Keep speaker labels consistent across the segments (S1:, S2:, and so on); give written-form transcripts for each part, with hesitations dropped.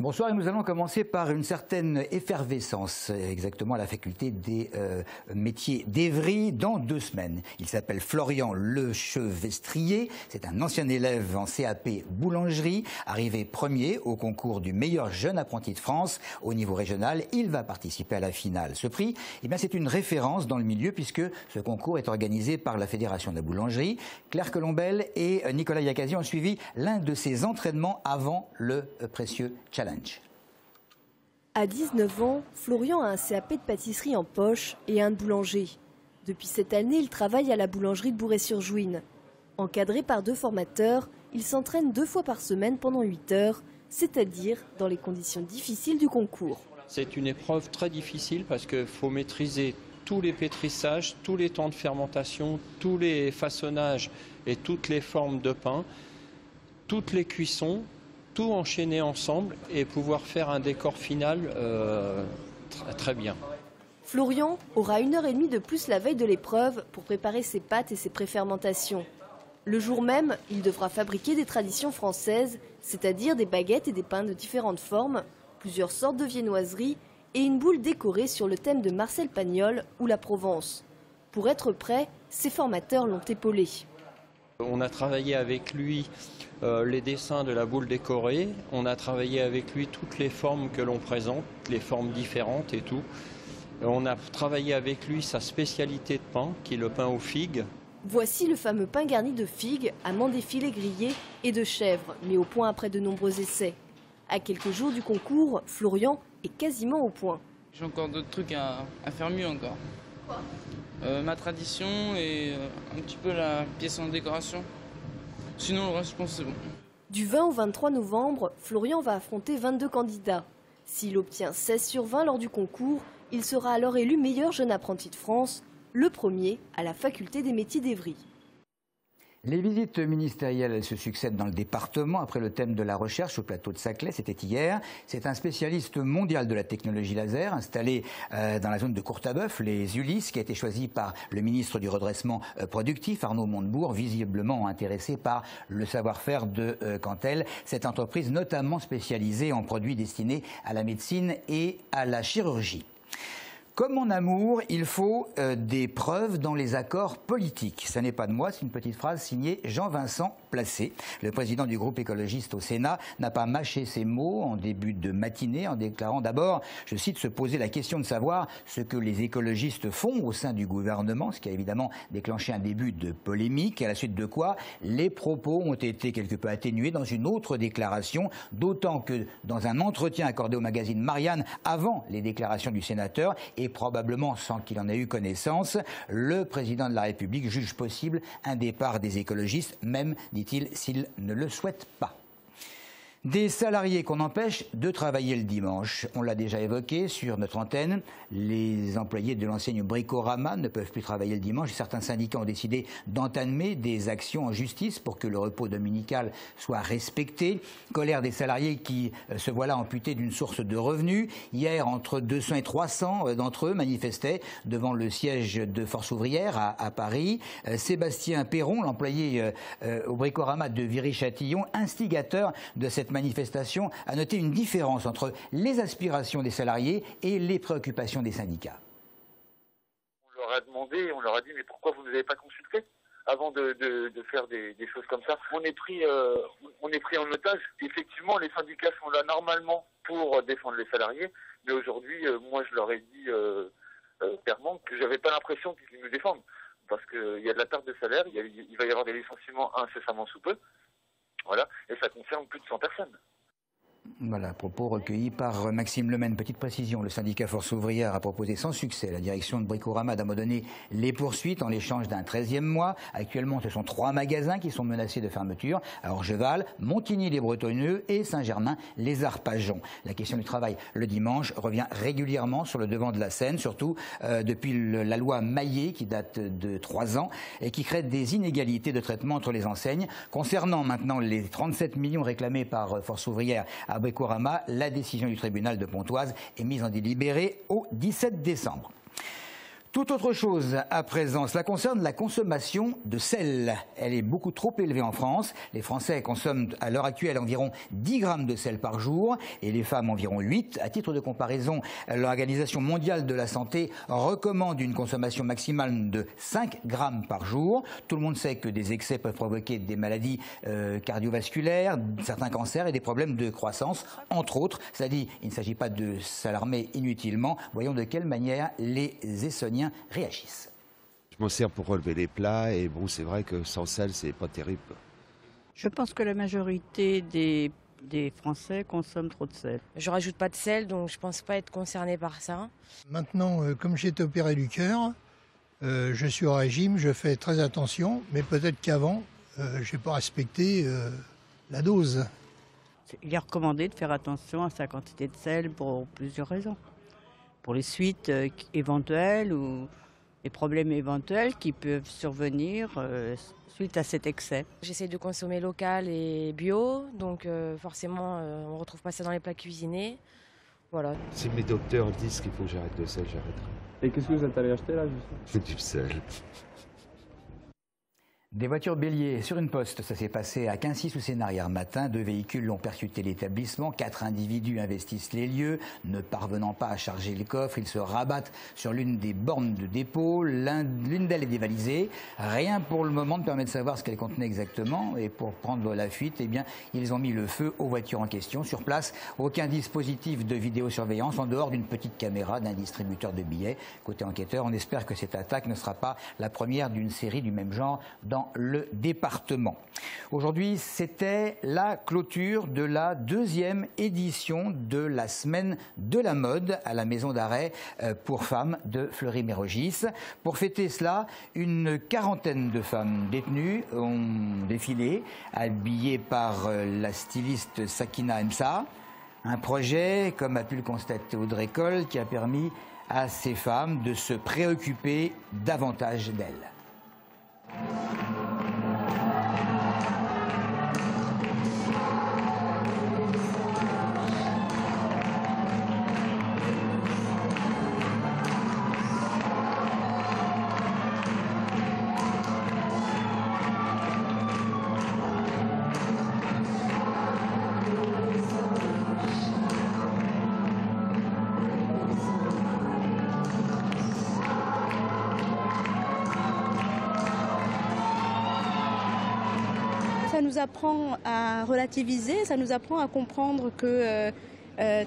S1: Bonsoir, et nous allons commencer par une certaine effervescence, exactement à la faculté des métiers d'Evry, dans 2 semaines. Il s'appelle Florian Lechevestrier, c'est un ancien élève en CAP boulangerie, arrivé premier au concours du meilleur jeune apprenti de France au niveau régional. Il va participer à la finale. Ce prix, eh bien, c'est une référence dans le milieu puisque ce concours est organisé par la Fédération de la boulangerie. Claire Colombel et Nicolas Yakazi ont suivi l'un de ses entraînements avant le précieux challenge.
S2: À 19 ans, Florian a un CAP de pâtisserie en poche et un de boulanger. Depuis cette année, il travaille à la boulangerie de Bourret-sur-Jouine. Encadré par 2 formateurs, il s'entraîne 2 fois par semaine pendant 8 heures, c'est-à-dire dans les conditions difficiles du concours.
S3: C'est une épreuve très difficile parce qu'il faut maîtriser tous les pétrissages, tous les temps de fermentation, tous les façonnages et toutes les formes de pain, toutes les cuissons, tout enchaîner ensemble et pouvoir faire un décor final très bien.
S2: Florian aura 1h30 de plus la veille de l'épreuve pour préparer ses pâtes et ses préfermentations. Le jour même, il devra fabriquer des traditions françaises, c'est-à-dire des baguettes et des pains de différentes formes, plusieurs sortes de viennoiseries et une boule décorée sur le thème de Marcel Pagnol ou la Provence. Pour être prêt, ses formateurs l'ont épaulé.
S3: On a travaillé avec lui les dessins de la boule décorée, on a travaillé avec lui toutes les formes que l'on présente, les formes différentes et tout. On a travaillé avec lui sa spécialité de pain, qui est le pain aux figues.
S2: Voici le fameux pain garni de figues, amande effilée grillée et de chèvre, mis au point après de nombreux essais. À quelques jours du concours, Florian est quasiment au point.
S4: J'ai encore d'autres trucs à faire mieux encore. Quoi ? Ma tradition et un petit peu la pièce en décoration. Sinon, le reste, je pense que c'est bon.
S2: Du 20 au 23 novembre, Florian va affronter 22 candidats. S'il obtient 16 sur 20 lors du concours, il sera alors élu meilleur jeune apprenti de France, le premier à la faculté des métiers d'Evry.
S1: Les visites ministérielles se succèdent dans le département après le thème de la recherche au plateau de Saclay, c'était hier. C'est un spécialiste mondial de la technologie laser installé dans la zone de Courtabœuf, les Ulysses, qui a été choisi par le ministre du redressement productif, Arnaud Montebourg, visiblement intéressé par le savoir-faire de Cantel, cette entreprise notamment spécialisée en produits destinés à la médecine et à la chirurgie. Comme en amour, il faut des preuves dans les accords politiques. Ça n'est pas de moi, c'est une petite phrase signée Jean-Vincent Placé. Le président du groupe écologiste au Sénat n'a pas mâché ses mots en début de matinée en déclarant d'abord, je cite, se poser la question de savoir ce que les écologistes font au sein du gouvernement, ce qui a évidemment déclenché un début de polémique, à la suite de quoi les propos ont été quelque peu atténués dans une autre déclaration, d'autant que dans un entretien accordé au magazine Marianne avant les déclarations du sénateur, et probablement sans qu'il en ait eu connaissance, le président de la République juge possible un départ des écologistes, même, dit-il, s'il ne le souhaite pas. Des salariés qu'on empêche de travailler le dimanche. On l'a déjà évoqué sur notre antenne. Les employés de l'enseigne Bricorama ne peuvent plus travailler le dimanche. Certains syndicats ont décidé d'entamer des actions en justice pour que le repos dominical soit respecté. Colère des salariés qui se voilà amputés d'une source de revenus. Hier, entre 200 et 300 d'entre eux manifestaient devant le siège de Force ouvrière à Paris. Sébastien Perron, l'employé au Bricorama de Viry-Châtillon, instigateur de cette manifestation, a noté une différence entre les aspirations des salariés et les préoccupations des syndicats.
S5: On leur a demandé, on leur a dit mais pourquoi vous ne nous avez pas consulté avant de faire des choses comme ça. On est pris en otage. Effectivement, les syndicats sont là normalement pour défendre les salariés, mais aujourd'hui, moi je leur ai dit clairement que j'avais pas l'impression qu'ils nous défendent, parce qu'il y a de la perte de salaire, il va y avoir des licenciements incessamment sous peu. Voilà, et ça concerne plus de 100 personnes.
S1: Voilà, propos recueillis par Maxime Lemaine. Petite précision, le syndicat Force ouvrière a proposé sans succès à la direction de Bricorama d'abandonner les poursuites en l'échange d'un 13e mois. Actuellement, ce sont 3 magasins qui sont menacés de fermeture, à Orgeval, Montigny-les-Bretonneux et Saint-Germain-les-Arpajons. La question du travail le dimanche revient régulièrement sur le devant de la scène, surtout depuis la loi Maillet qui date de 3 ans et qui crée des inégalités de traitement entre les enseignes. Concernant maintenant les 37 millions réclamés par Force ouvrière à Bricorama, la décision du tribunal de Pontoise est mise en délibéré au 17 décembre. Tout autre chose à présent, cela concerne la consommation de sel. Elle est beaucoup trop élevée en France. Les Français consomment à l'heure actuelle environ 10 grammes de sel par jour et les femmes environ 8. À titre de comparaison, l'Organisation mondiale de la santé recommande une consommation maximale de 5 grammes par jour. Tout le monde sait que des excès peuvent provoquer des maladies cardiovasculaires, certains cancers et des problèmes de croissance, entre autres. C'est-à-dire, il ne s'agit pas de s'alarmer inutilement. Voyons de quelle manière les Essonniens réagissent.
S6: Je m'en sers pour relever les plats et bon, c'est vrai que sans sel, c'est pas terrible.
S7: Je pense que la majorité des Français consomment trop de sel.
S8: Je rajoute pas de sel, donc je pense pas être concernée par ça.
S9: Maintenant, comme j'ai été opéré du cœur, je suis au régime, je fais très attention, mais peut-être qu'avant, je n'ai pas respecté la dose.
S7: Il est recommandé de faire attention à sa quantité de sel pour plusieurs raisons. Pour les suites éventuelles ou les problèmes éventuels qui peuvent survenir suite à cet excès.
S8: J'essaie de consommer local et bio, donc forcément on ne retrouve pas ça dans les plats cuisinés. Voilà.
S6: Si mes docteurs disent qu'il faut que j'arrête le sel, j'arrêterai.
S10: Et qu'est-ce que vous êtes allé acheter là, justement?
S6: Du sel.
S1: Des voitures béliers sur une poste, ça s'est passé à Quincy-sous-Sénart hier matin. 2 véhicules ont percuté l'établissement. 4 individus investissent les lieux. Ne parvenant pas à charger le coffre, ils se rabattent sur l'une des bornes de dépôt. L'une d'elles est dévalisée. Rien pour le moment ne permet de savoir ce qu'elle contenait exactement. Et pour prendre la fuite, eh bien, ils ont mis le feu aux voitures en question. Sur place, aucun dispositif de vidéosurveillance en dehors d'une petite caméra d'un distributeur de billets. Côté enquêteur, on espère que cette attaque ne sera pas la première d'une série du même genre dans le département. Aujourd'hui, c'était la clôture de la 2e édition de la semaine de la mode à la maison d'arrêt pour femmes de Fleury-Mérogis. Pour fêter cela, une quarantaine de femmes détenues ont défilé, habillées par la styliste Sakina Emsa. Un projet, comme a pu le constater Audrey Coll, qui a permis à ces femmes de se préoccuper davantage d'elles.
S11: Ça nous apprend à relativiser, ça nous apprend à comprendre que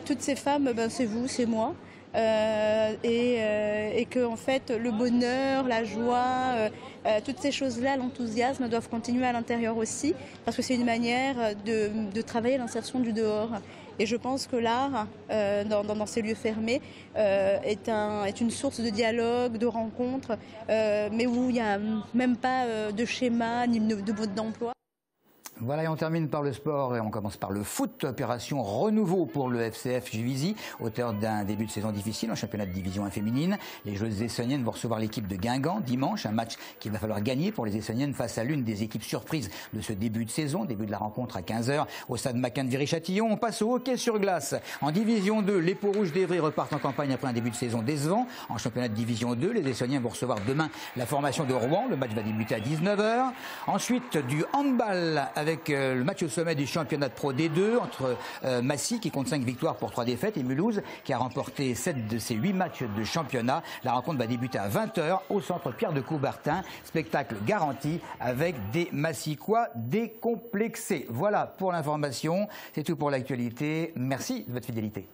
S11: toutes ces femmes, ben, c'est vous, c'est moi. Et que en fait, le bonheur, la joie, toutes ces choses-là, l'enthousiasme doivent continuer à l'intérieur aussi, parce que c'est une manière de travailler l'insertion du dehors. Et je pense que l'art, dans ces lieux fermés, est une source de dialogue, de rencontres, mais où il n'y a même pas de schéma ni de mode d'emploi.
S1: Voilà, et on termine par le sport et on commence par le foot. Opération renouveau pour le FCF Juvisy, auteur d'un début de saison difficile en championnat de division 1 féminine. Les joueuses essonniennes vont recevoir l'équipe de Guingamp dimanche, un match qu'il va falloir gagner pour les essonniennes face à l'une des équipes surprises de ce début de saison. Début de la rencontre à 15h au stade Macquin de Viry-Châtillon. On passe au hockey sur glace. En division 2, les Peaux-Rouges d'Évry repartent en campagne après un début de saison décevant. En championnat de division 2, les essonniens vont recevoir demain la formation de Rouen. Le match va débuter à 19h. Ensuite, du handball avec le match au sommet du championnat de Pro D2 entre Massy qui compte 5 victoires pour 3 défaites et Mulhouse qui a remporté 7 de ses 8 matchs de championnat. La rencontre va débuter à 20h au centre Pierre de Coubertin. Spectacle garanti avec des Massicois décomplexés. Voilà pour l'information. C'est tout pour l'actualité. Merci de votre fidélité.